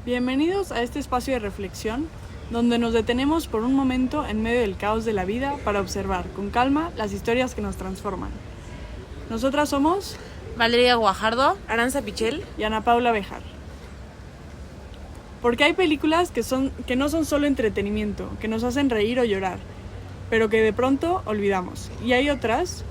Bienvenidos a este espacio de reflexión, donde nos detenemos por un momento en medio del caos de la vida para observar con calma las historias que nos transforman. Nosotras somos Valeria Guajardo, Aranza Pichel y Ana Paula Bejar. Porque hay películas que no son solo entretenimiento, que nos hacen reír o llorar, pero que de pronto olvidamos. Y hay otras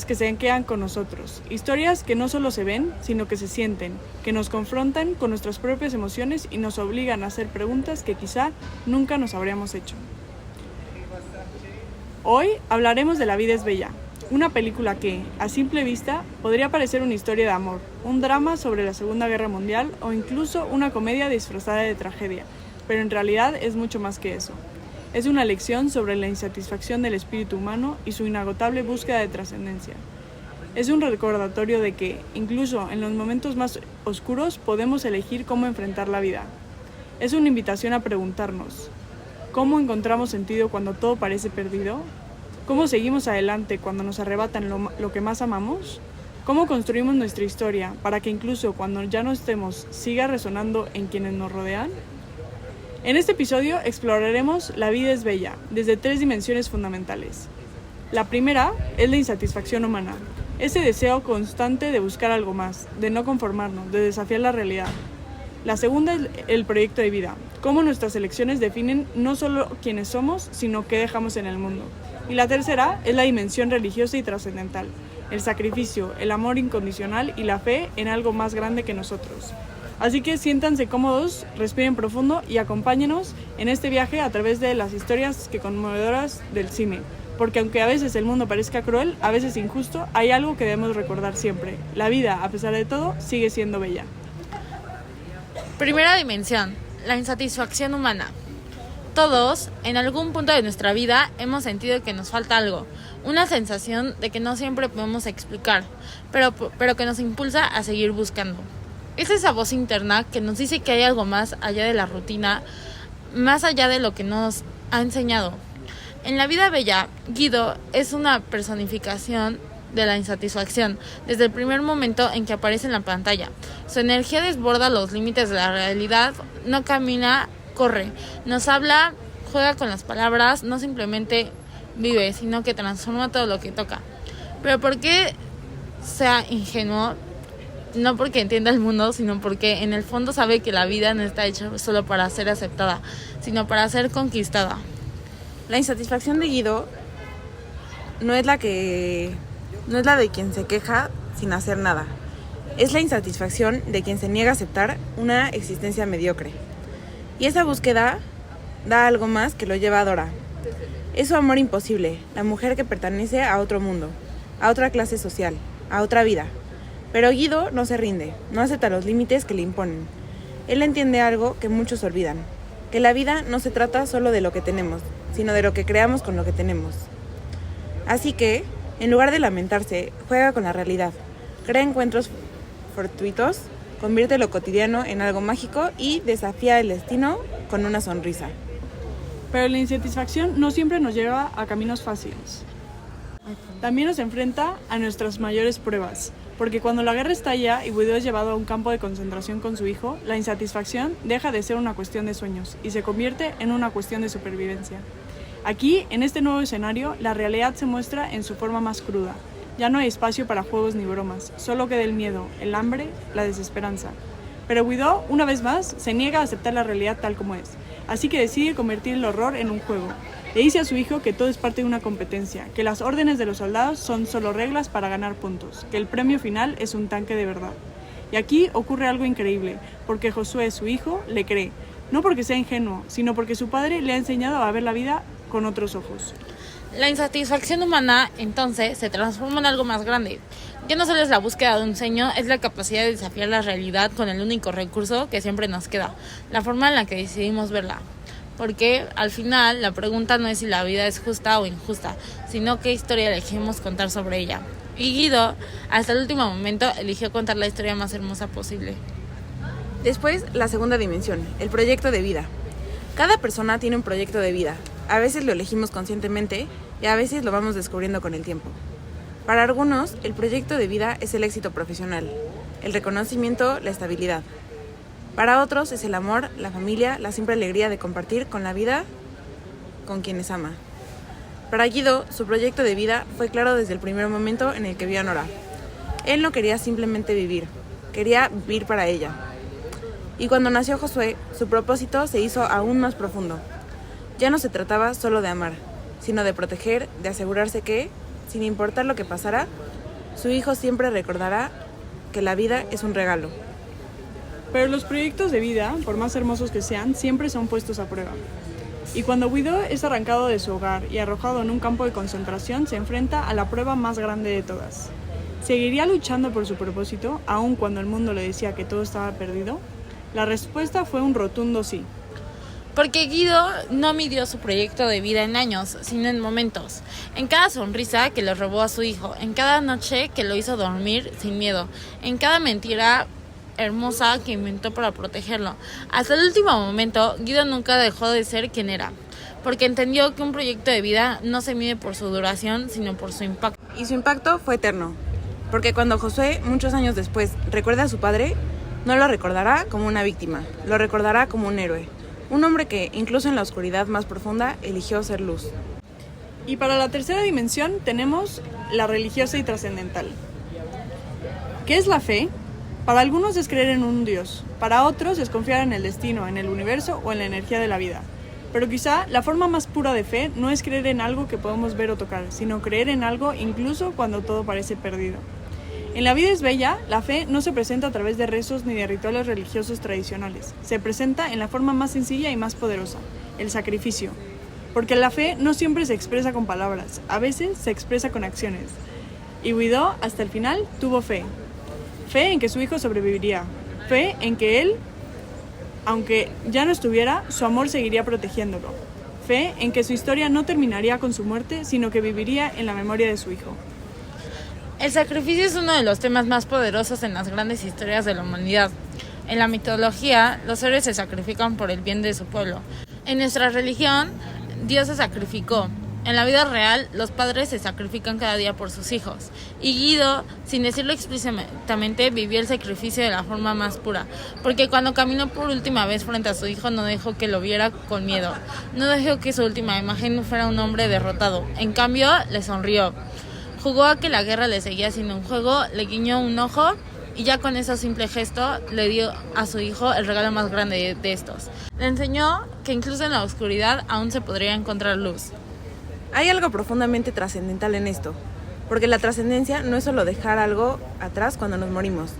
que se quedan con nosotros. Historias que no solo se ven, sino que se sienten, que nos confrontan con nuestras propias emociones y nos obligan a hacer preguntas que quizá nunca nos habríamos hecho. Hoy hablaremos de La vida es bella, una película que, a simple vista, podría parecer una historia de amor, un drama sobre la Segunda Guerra Mundial o incluso una comedia disfrazada de tragedia, pero en realidad es mucho más que eso. Es una lección sobre la insatisfacción del espíritu humano y su inagotable búsqueda de trascendencia. Es un recordatorio de que, incluso en los momentos más oscuros, podemos elegir cómo enfrentar la vida. Es una invitación a preguntarnos: ¿cómo encontramos sentido cuando todo parece perdido? ¿Cómo seguimos adelante cuando nos arrebatan lo que más amamos? ¿Cómo construimos nuestra historia para que incluso cuando ya no estemos siga resonando en quienes nos rodean? En este episodio exploraremos La vida es bella desde 3 dimensiones fundamentales. La primera es la insatisfacción humana, ese deseo constante de buscar algo más, de no conformarnos, de desafiar la realidad. La segunda es el proyecto de vida, cómo nuestras elecciones definen no solo quiénes somos, sino qué dejamos en el mundo. Y la tercera es la dimensión religiosa y trascendental, el sacrificio, el amor incondicional y la fe en algo más grande que nosotros. Así que siéntanse cómodos, respiren profundo y acompáñenos en este viaje a través de las historias conmovedoras del cine. Porque aunque a veces el mundo parezca cruel, a veces injusto, hay algo que debemos recordar siempre. La vida, a pesar de todo, sigue siendo bella. Primera dimensión, la insatisfacción humana. Todos, en algún punto de nuestra vida, hemos sentido que nos falta algo, una sensación de que no siempre podemos explicar, pero que nos impulsa a seguir buscando. Es esa voz interna que nos dice que hay algo más allá de la rutina, más allá de lo que nos ha enseñado. En La vida bella, Guido es una personificación de la insatisfacción desde el primer momento en que aparece en la pantalla. Su energía desborda los límites de la realidad, no camina, corre, nos habla, juega con las palabras, no simplemente vive, sino que transforma todo lo que toca. Pero ¿por qué sea ingenuo? No porque entienda el mundo, sino porque en el fondo sabe que la vida no está hecha solo para ser aceptada, sino para ser conquistada. La insatisfacción de Guido no es la de quien se queja sin hacer nada. Es la insatisfacción de quien se niega a aceptar una existencia mediocre. Y esa búsqueda da algo más que lo lleva a Dora. Es su amor imposible, la mujer que pertenece a otro mundo, a otra clase social, a otra vida. Pero Guido no se rinde, no acepta los límites que le imponen. Él entiende algo que muchos olvidan, que la vida no se trata solo de lo que tenemos, sino de lo que creamos con lo que tenemos. Así que, en lugar de lamentarse, juega con la realidad, crea encuentros fortuitos, convierte lo cotidiano en algo mágico y desafía el destino con una sonrisa. Pero la insatisfacción no siempre nos lleva a caminos fáciles. También nos enfrenta a nuestras mayores pruebas, porque cuando la guerra estalla y Guido es llevado a un campo de concentración con su hijo, la insatisfacción deja de ser una cuestión de sueños y se convierte en una cuestión de supervivencia. Aquí, en este nuevo escenario, la realidad se muestra en su forma más cruda. Ya no hay espacio para juegos ni bromas, solo queda el miedo, el hambre, la desesperanza. Pero Guido, una vez más, se niega a aceptar la realidad tal como es, así que decide convertir el horror en un juego. Le dice a su hijo que todo es parte de una competencia, que las órdenes de los soldados son solo reglas para ganar puntos, que el premio final es un tanque de verdad. Y aquí ocurre algo increíble, porque Josué, su hijo, le cree, no porque sea ingenuo, sino porque su padre le ha enseñado a ver la vida con otros ojos. La insatisfacción humana, entonces, se transforma en algo más grande. Ya no solo es la búsqueda de un sueño, es la capacidad de desafiar la realidad con el único recurso que siempre nos queda, la forma en la que decidimos verla. Porque al final la pregunta no es si la vida es justa o injusta, sino qué historia elegimos contar sobre ella. Y Guido, hasta el último momento, eligió contar la historia más hermosa posible. Después, la segunda dimensión, el proyecto de vida. Cada persona tiene un proyecto de vida. A veces lo elegimos conscientemente y a veces lo vamos descubriendo con el tiempo. Para algunos, el proyecto de vida es el éxito profesional, el reconocimiento, la estabilidad. Para otros es el amor, la familia, la simple alegría de compartir con la vida con quienes ama. Para Guido, su proyecto de vida fue claro desde el primer momento en el que vio a Nora. Él no quería simplemente vivir, quería vivir para ella. Y cuando nació Josué, su propósito se hizo aún más profundo. Ya no se trataba solo de amar, sino de proteger, de asegurarse que, sin importar lo que pasara, su hijo siempre recordará que la vida es un regalo. Pero los proyectos de vida, por más hermosos que sean, siempre son puestos a prueba. Y cuando Guido es arrancado de su hogar y arrojado en un campo de concentración, se enfrenta a la prueba más grande de todas. ¿Seguiría luchando por su propósito, aun cuando el mundo le decía que todo estaba perdido? La respuesta fue un rotundo sí. Porque Guido no midió su proyecto de vida en años, sino en momentos. En cada sonrisa que le robó a su hijo, en cada noche que lo hizo dormir sin miedo, en cada mentira hermosa que inventó para protegerlo. Hasta el último momento, Guido nunca dejó de ser quien era, porque entendió que un proyecto de vida no se mide por su duración, sino por su impacto. Y su impacto fue eterno, porque cuando Josué, muchos años después, recuerda a su padre, no lo recordará como una víctima, lo recordará como un héroe. Un hombre que, incluso en la oscuridad más profunda, eligió ser luz. Y para la tercera dimensión tenemos la religiosa y trascendental. ¿Qué es la fe? Para algunos es creer en un Dios, para otros es confiar en el destino, en el universo o en la energía de la vida. Pero quizá la forma más pura de fe no es creer en algo que podemos ver o tocar, sino creer en algo incluso cuando todo parece perdido. En La vida es bella, la fe no se presenta a través de rezos ni de rituales religiosos tradicionales. Se presenta en la forma más sencilla y más poderosa, el sacrificio. Porque la fe no siempre se expresa con palabras, a veces se expresa con acciones. Y Guido, hasta el final, tuvo fe. Fe en que su hijo sobreviviría. Fe en que él, aunque ya no estuviera, su amor seguiría protegiéndolo. Fe en que su historia no terminaría con su muerte, sino que viviría en la memoria de su hijo. El sacrificio es uno de los temas más poderosos en las grandes historias de la humanidad. En la mitología, los héroes se sacrifican por el bien de su pueblo. En nuestra religión, Dios se sacrificó. En la vida real, los padres se sacrifican cada día por sus hijos. Y Guido, sin decirlo explícitamente, vivió el sacrificio de la forma más pura. Porque cuando caminó por última vez frente a su hijo, no dejó que lo viera con miedo. No dejó que su última imagen fuera un hombre derrotado. En cambio, le sonrió. Jugó a que la guerra le seguía siendo un juego, le guiñó un ojo y ya con ese simple gesto le dio a su hijo el regalo más grande de estos. Le enseñó que incluso en la oscuridad aún se podría encontrar luz. Hay algo profundamente trascendental en esto, porque la trascendencia no es solo dejar algo atrás cuando nos morimos.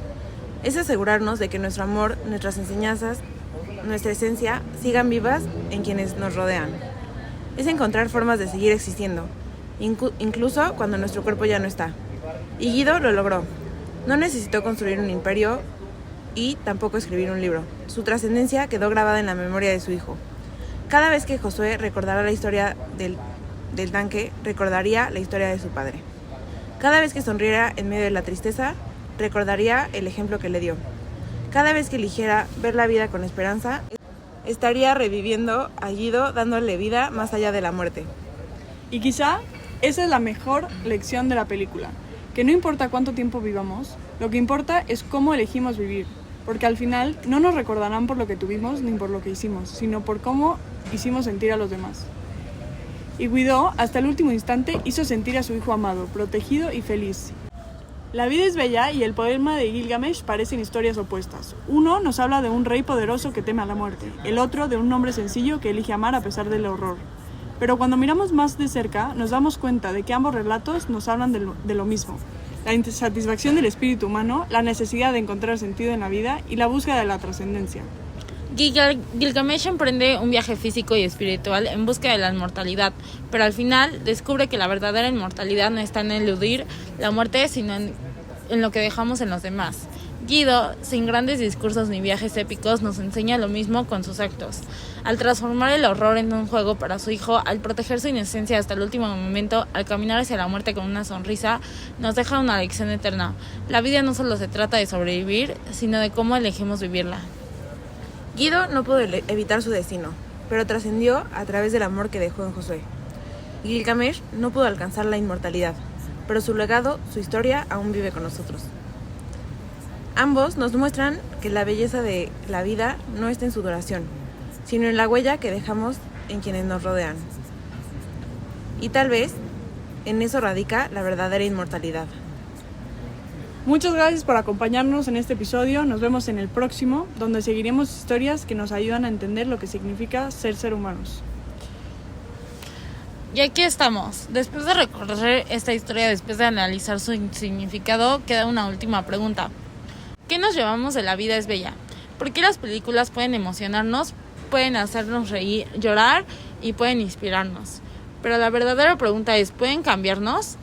Es asegurarnos de que nuestro amor, nuestras enseñanzas, nuestra esencia sigan vivas en quienes nos rodean. Es encontrar formas de seguir existiendo, incluso cuando nuestro cuerpo ya no está. Y Guido lo logró. No necesitó construir un imperio y tampoco escribir un libro. Su trascendencia quedó grabada en la memoria de su hijo. Cada vez que Josué recordará la historia del tanque, recordaría la historia de su padre. Cada vez que sonriera en medio de la tristeza, recordaría el ejemplo que le dio. Cada vez que eligiera ver la vida con esperanza, estaría reviviendo a Guido, dándole vida más allá de la muerte. Y quizá esa es la mejor lección de la película, que no importa cuánto tiempo vivamos, lo que importa es cómo elegimos vivir, porque al final no nos recordarán por lo que tuvimos ni por lo que hicimos, sino por cómo hicimos sentir a los demás. Y Guido, hasta el último instante, hizo sentir a su hijo amado, protegido y feliz. La vida es bella y el poema de Gilgamesh parecen historias opuestas. Uno nos habla de un rey poderoso que teme a la muerte, el otro de un hombre sencillo que elige amar a pesar del horror. Pero cuando miramos más de cerca, nos damos cuenta de que ambos relatos nos hablan de lo mismo. La insatisfacción del espíritu humano, la necesidad de encontrar sentido en la vida y la búsqueda de la trascendencia. Gilgamesh emprende un viaje físico y espiritual en busca de la inmortalidad, pero al final descubre que la verdadera inmortalidad no está en eludir la muerte, sino en lo que dejamos en los demás. Guido, sin grandes discursos ni viajes épicos, nos enseña lo mismo con sus actos. Al transformar el horror en un juego para su hijo, al proteger su inocencia hasta el último momento, al caminar hacia la muerte con una sonrisa, nos deja una lección eterna. La vida no solo se trata de sobrevivir, sino de cómo elegimos vivirla. Guido no pudo evitar su destino, pero trascendió a través del amor que dejó en Josué. Gilgamesh no pudo alcanzar la inmortalidad, pero su legado, su historia, aún vive con nosotros. Ambos nos muestran que la belleza de la vida no está en su duración, sino en la huella que dejamos en quienes nos rodean. Y tal vez en eso radica la verdadera inmortalidad. Muchas gracias por acompañarnos en este episodio. Nos vemos en el próximo, donde seguiremos historias que nos ayudan a entender lo que significa ser humanos. Y aquí estamos. Después de recorrer esta historia, después de analizar su significado, queda una última pregunta. ¿Qué nos llevamos de La vida es bella? ¿Por qué las películas pueden emocionarnos, pueden hacernos reír, llorar y pueden inspirarnos? Pero la verdadera pregunta es, ¿pueden cambiarnos?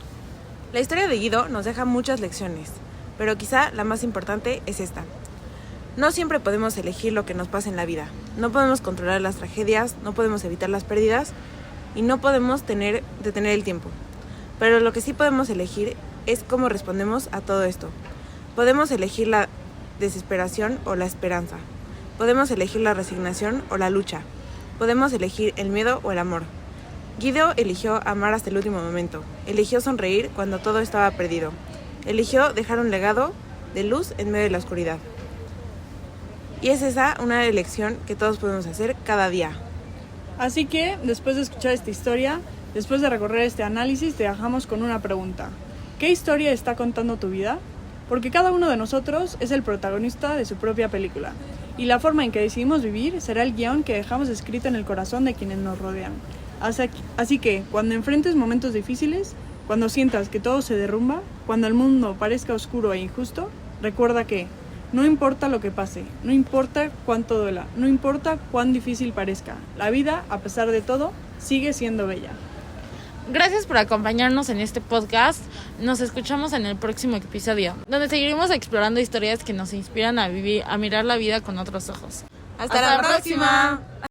La historia de Guido nos deja muchas lecciones, pero quizá la más importante es esta. No siempre podemos elegir lo que nos pasa en la vida. No podemos controlar las tragedias, no podemos evitar las pérdidas y no podemos detener el tiempo. Pero lo que sí podemos elegir es cómo respondemos a todo esto. Podemos elegir la desesperación o la esperanza. Podemos elegir la resignación o la lucha. Podemos elegir el miedo o el amor. Guido eligió amar hasta el último momento. Eligió sonreír cuando todo estaba perdido. Eligió dejar un legado de luz en medio de la oscuridad. Y es esa una elección que todos podemos hacer cada día. Así que, después de escuchar esta historia, después de recorrer este análisis, te dejamos con una pregunta. ¿Qué historia está contando tu vida? Porque cada uno de nosotros es el protagonista de su propia película. Y la forma en que decidimos vivir será el guión que dejamos escrito en el corazón de quienes nos rodean. Así que, cuando enfrentes momentos difíciles, cuando sientas que todo se derrumba, cuando el mundo parezca oscuro e injusto, recuerda que no importa lo que pase, no importa cuánto duela, no importa cuán difícil parezca, la vida, a pesar de todo, sigue siendo bella. Gracias por acompañarnos en este podcast. Nos escuchamos en el próximo episodio, donde seguiremos explorando historias que nos inspiran a vivir, a mirar la vida con otros ojos. ¡Hasta la próxima!